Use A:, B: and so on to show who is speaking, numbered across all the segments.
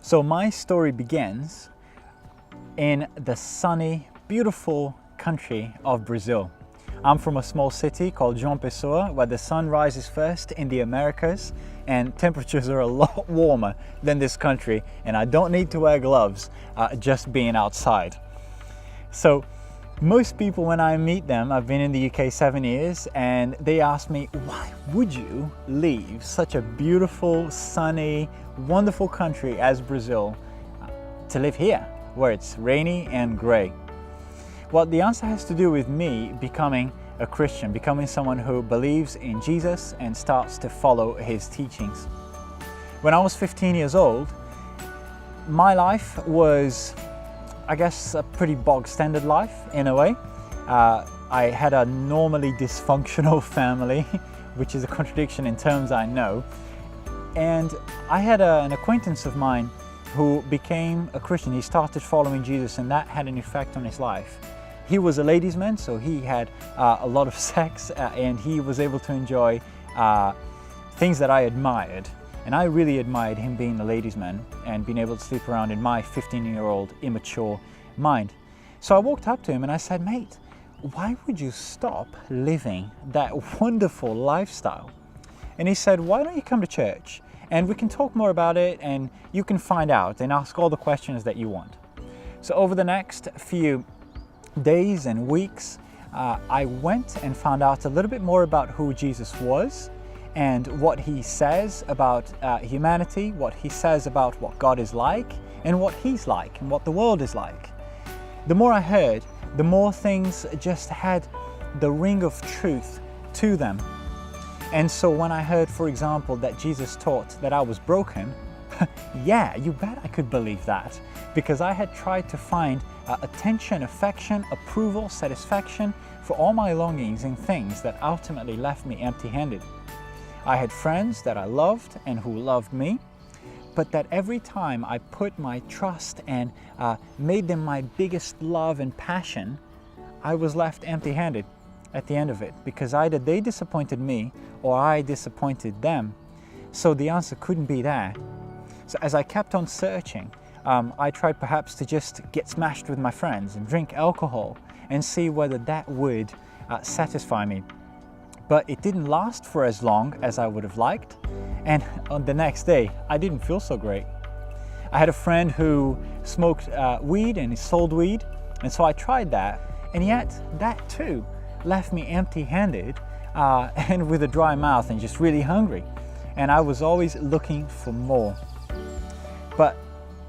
A: So my story begins in the sunny, beautiful country of Brazil. I'm from a small city called João Pessoa, where the sun rises first in the Americas and temperatures are a lot warmer than this country, and I don't need to wear gloves just being outside. So most people, when I meet them, I've been in the UK 7 years, and they ask me, why would you leave such a beautiful, sunny, wonderful country as Brazil to live here, where it's rainy and grey? Well, the answer has to do with me becoming a Christian, becoming someone who believes in Jesus and starts to follow his teachings. When I was 15 years old, my life was, I guess, a pretty bog standard life in a way. I had a normally dysfunctional family, which is a contradiction in terms I know. And I had an acquaintance of mine who became a Christian. He started following Jesus, and that had an effect on his life. He was a ladies' man, so he had a lot of sex, and he was able to enjoy things that I admired. And I really admired him being a ladies' man and being able to sleep around in my 15-year-old immature mind. So I walked up to him and I said, mate, why would you stop living that wonderful lifestyle? And he said, why don't you come to church and we can talk more about it and you can find out and ask all the questions that you want. So over the next few days and weeks, I went and found out a little bit more about who Jesus was and what he says about humanity, what he says about what God is like and what he's like and what the world is like. The more I heard, the more things just had the ring of truth to them. And so when I heard, for example, that Jesus taught that I was broken, yeah, you bet I could believe that, because I had tried to find attention, affection, approval, satisfaction for all my longings in things that ultimately left me empty-handed. I had friends that I loved and who loved me, but that every time I put my trust and made them my biggest love and passion, I was left empty-handed at the end of it, because either they disappointed me or I disappointed them. So the answer couldn't be that. So as I kept on searching, I tried perhaps to just get smashed with my friends and drink alcohol and see whether that would satisfy me. But it didn't last for as long as I would have liked, and on the next day I didn't feel so great. I had a friend who smoked weed and he sold weed, and so I tried that, and yet that too left me empty-handed and with a dry mouth and just really hungry, and I was always looking for more. But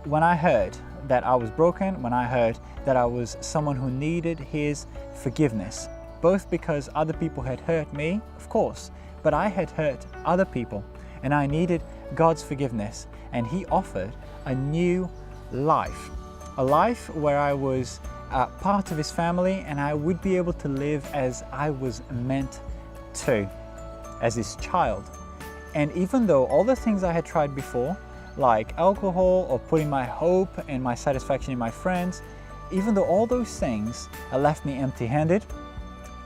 A: when I heard that I was broken, when I heard that I was someone who needed his forgiveness, both because other people had hurt me, of course, but I had hurt other people and I needed God's forgiveness, and he offered a new life, a life where I was part of his family and I would be able to live as I was meant to, as his child. And even though all the things I had tried before, like alcohol or putting my hope and my satisfaction in my friends, even though all those things left me empty-handed,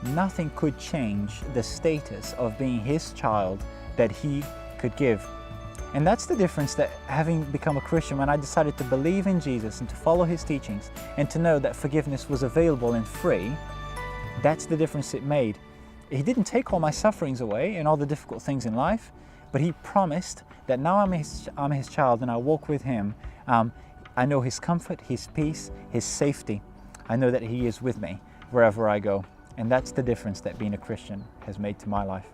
A: nothing could change the status of being his child that he could give. And that's the difference, that having become a Christian, when I decided to believe in Jesus and to follow his teachings and to know that forgiveness was available and free, that's the difference it made. He didn't take all my sufferings away and all the difficult things in life, but he promised that now I'm his child and I walk with him. I know his comfort, his peace, his safety. I know that he is with me wherever I go. And that's the difference that being a Christian has made to my life.